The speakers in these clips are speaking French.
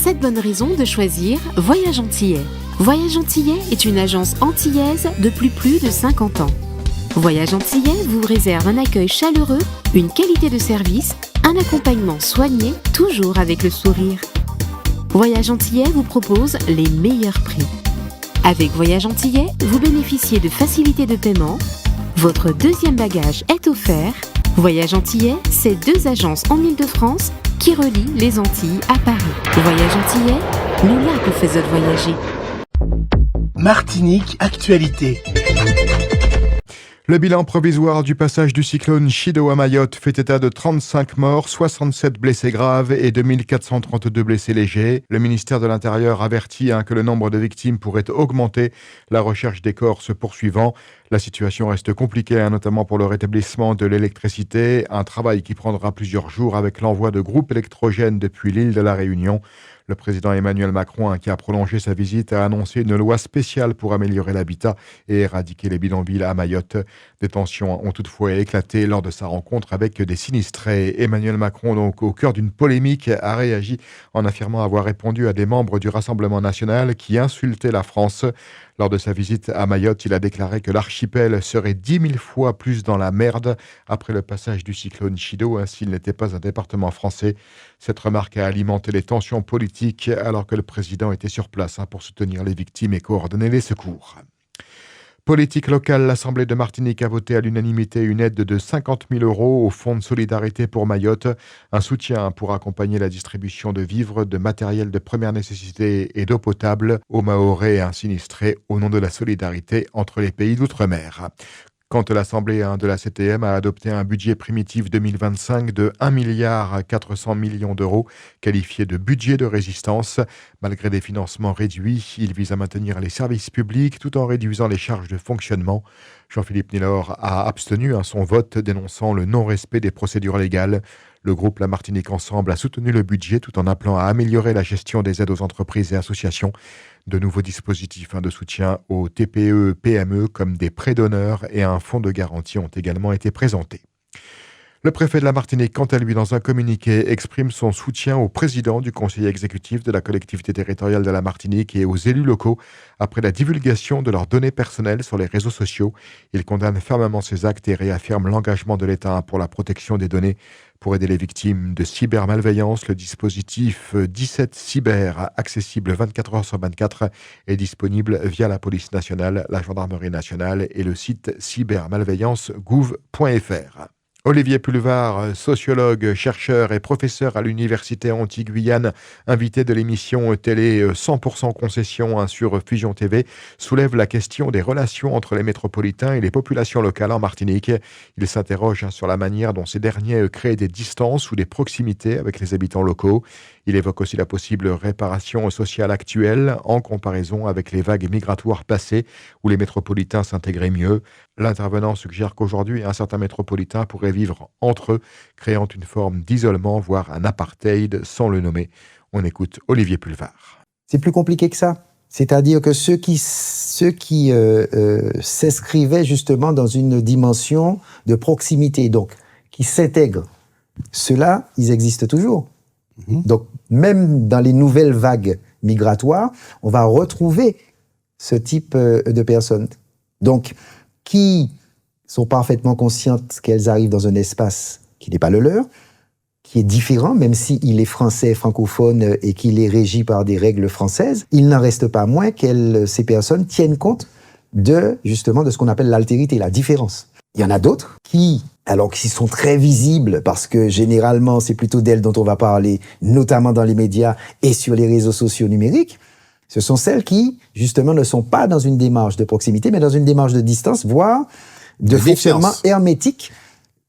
7 bonnes raisons de choisir Voyage Antillais. Voyage Antillais est une agence antillaise depuis plus de 50 ans. Voyage Antillais vous réserve un accueil chaleureux, une qualité de service, un accompagnement soigné, toujours avec le sourire. Voyage Antillais vous propose les meilleurs prix. Avec Voyage Antillais, vous bénéficiez de facilités de paiement. Votre deuxième bagage est offert. Voyage Antillais, c'est 2 agences en Île-de-France qui relient les Antilles à Paris. Voyage Antillais, nous là vous faisons voyager. Martinique Actualité. Le bilan provisoire du passage du cyclone Chido à Mayotte fait état de 35 morts, 67 blessés graves et 2432 blessés légers. Le ministère de l'Intérieur avertit que le nombre de victimes pourrait augmenter, la recherche des corps se poursuivant. La situation reste compliquée, notamment pour le rétablissement de l'électricité, un travail qui prendra plusieurs jours avec l'envoi de groupes électrogènes depuis l'île de la Réunion. Le président Emmanuel Macron, qui a prolongé sa visite, a annoncé une loi spéciale pour améliorer l'habitat et éradiquer les bidonvilles à Mayotte. Des tensions ont toutefois éclaté lors de sa rencontre avec des sinistrés. Emmanuel Macron, donc au cœur d'une polémique, a réagi en affirmant avoir répondu à des membres du Rassemblement national qui insultaient la France. Lors de sa visite à Mayotte, il a déclaré que l'archipel serait 10 000 fois plus dans la merde après le passage du cyclone Chido, s'il n'était pas un département français. Cette remarque a alimenté les tensions politiques alors que le président était sur place pour soutenir les victimes et coordonner les secours. Politique locale, l'Assemblée de Martinique a voté à l'unanimité une aide de 50 000 € au Fonds de solidarité pour Mayotte, un soutien pour accompagner la distribution de vivres, de matériel de première nécessité et d'eau potable aux Mahorais sinistrés au nom de la solidarité entre les pays d'outre-mer. Quand l'Assemblée de la CTM a adopté un budget primitif 2025 de 1,4 milliard d'euros, qualifié de budget de résistance. Malgré des financements réduits, il vise à maintenir les services publics tout en réduisant les charges de fonctionnement. Jean-Philippe Nilor a abstenu son vote dénonçant le non-respect des procédures légales. Le groupe La Martinique Ensemble a soutenu le budget tout en appelant à améliorer la gestion des aides aux entreprises et associations. De nouveaux dispositifs de soutien aux TPE-PME comme des prêts d'honneur et un fonds de garantie ont également été présentés. Le préfet de la Martinique, quant à lui, dans un communiqué, exprime son soutien au président du conseil exécutif de la collectivité territoriale de la Martinique et aux élus locaux après la divulgation de leurs données personnelles sur les réseaux sociaux. Il condamne fermement ces actes et réaffirme l'engagement de l'État pour la protection des données. Pour aider les victimes de cybermalveillance, le dispositif 17 Cyber, accessible 24 heures sur 24, est disponible via la police nationale, la gendarmerie nationale et le site cybermalveillance.gouv.fr. Olivier Pulvar, sociologue, chercheur et professeur à l'Université Antilles-Guyane, invité de l'émission télé 100% concession sur Fusion TV, soulève la question des relations entre les métropolitains et les populations locales en Martinique. Il s'interroge sur la manière dont ces derniers créent des distances ou des proximités avec les habitants locaux. Il évoque aussi la possible réparation sociale actuelle en comparaison avec les vagues migratoires passées où les métropolitains s'intégraient mieux. L'intervenant suggère qu'aujourd'hui, certains métropolitains pourraient vivre entre eux, créant une forme d'isolement, voire un apartheid sans le nommer. On écoute Olivier Pulvar. C'est plus compliqué que ça. C'est-à-dire que ceux qui s'inscrivaient justement dans une dimension de proximité, donc qui s'intègrent, ceux-là, ils existent toujours. Donc, même dans les nouvelles vagues migratoires, on va retrouver ce type de personnes. Donc, qui sont parfaitement conscientes qu'elles arrivent dans un espace qui n'est pas le leur, qui est différent, même s'il est français, francophone et qu'il est régi par des règles françaises, il n'en reste pas moins que ces personnes tiennent compte justement de ce qu'on appelle l'altérité, la différence. Il y en a d'autres qui sont très visibles parce que généralement, c'est plutôt d'elles dont on va parler, notamment dans les médias et sur les réseaux sociaux numériques. Ce sont celles qui, justement, ne sont pas dans une démarche de proximité, mais dans une démarche de distance, voire de fonctionnement hermétique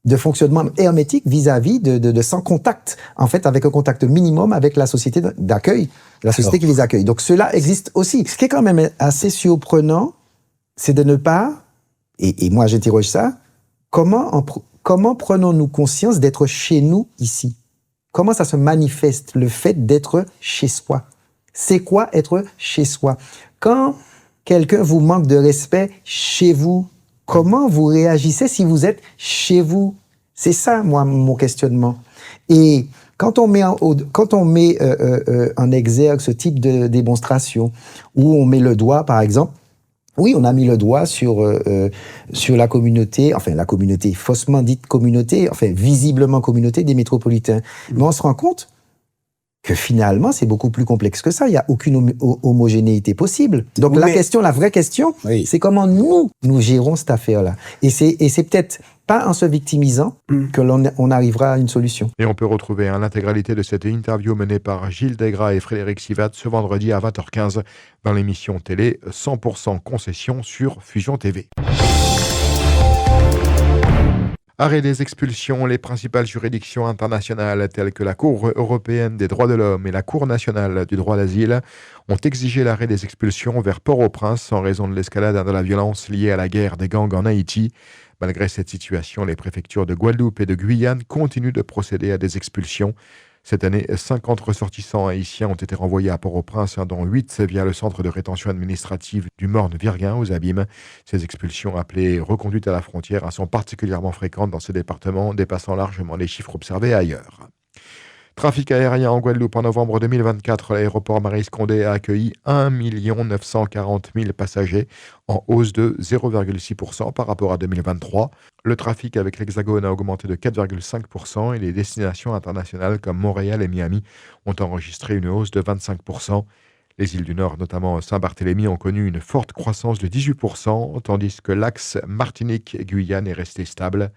vis-à-vis de sans contact, en fait, avec un contact minimum avec la société d'accueil, la société qui les accueille. Donc, cela existe aussi. Ce qui est quand même assez surprenant, c'est de ne pas, et moi j'interroge ça, comment prenons-nous conscience d'être chez nous ici? Comment ça se manifeste, le fait d'être chez soi? C'est quoi être chez soi? Quand quelqu'un vous manque de respect chez vous, comment vous réagissez si vous êtes chez vous? C'est ça, moi, mon questionnement. Et Quand on met en exergue ce type de démonstration, où on met le doigt, par exemple, oui, on a mis le doigt sur la communauté, enfin la communauté, faussement dite communauté, enfin visiblement communauté des métropolitains. Mais on se rend compte que finalement, c'est beaucoup plus complexe que ça. Il n'y a aucune homogénéité possible. Donc la vraie question, c'est comment nous gérons cette affaire-là. Et c'est peut-être pas en se victimisant que on arrivera à une solution. Et on peut retrouver l'intégralité de cette interview menée par Gilles Desgras et Frédéric Sivat ce vendredi à 20h15 dans l'émission télé 100% concession sur Fusion TV. Arrêt des expulsions, les principales juridictions internationales telles que la Cour européenne des droits de l'homme et la Cour nationale du droit d'asile ont exigé l'arrêt des expulsions vers Port-au-Prince en raison de l'escalade de la violence liée à la guerre des gangs en Haïti. Malgré cette situation, les préfectures de Guadeloupe et de Guyane continuent de procéder à des expulsions. Cette année, 50 ressortissants haïtiens ont été renvoyés à Port-au-Prince, dont 8 via le centre de rétention administrative du Morne-Virguin aux Abîmes. Ces expulsions appelées reconduites à la frontière sont particulièrement fréquentes dans ces départements, dépassant largement les chiffres observés ailleurs. Trafic aérien en Guadeloupe en novembre 2024, l'aéroport Maryse Condé a accueilli 1 940 000 passagers, en hausse de 0,6% par rapport à 2023. Le trafic avec l'Hexagone a augmenté de 4,5% et les destinations internationales comme Montréal et Miami ont enregistré une hausse de 25%. Les îles du Nord, notamment Saint-Barthélemy, ont connu une forte croissance de 18%, tandis que l'axe Martinique-Guyane est resté stable.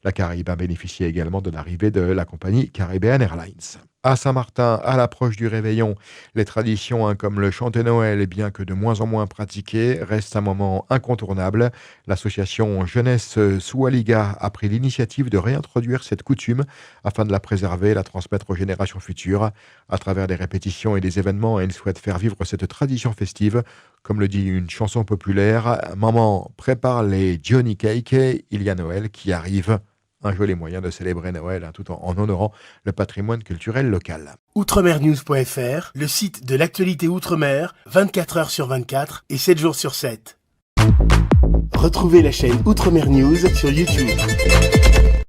La Caraïbe a bénéficié également de l'arrivée de la compagnie Caribbean Airlines. À Saint-Martin, à l'approche du réveillon, les traditions comme le chanter Noël, bien que de moins en moins pratiquées, restent un moment incontournable. L'association Jeunesse Soualiga a pris l'initiative de réintroduire cette coutume afin de la préserver et la transmettre aux générations futures. À travers des répétitions et des événements, elle souhaite faire vivre cette tradition festive. Comme le dit une chanson populaire, « Maman, prépare les Johnny Cake, il y a Noël qui arrive ». Un joli moyen de célébrer Noël tout en honorant le patrimoine culturel local. Outremernews.fr, le site de l'actualité Outre-mer, 24 heures sur 24 et 7 jours sur 7. Retrouvez la chaîne Outremer News sur YouTube.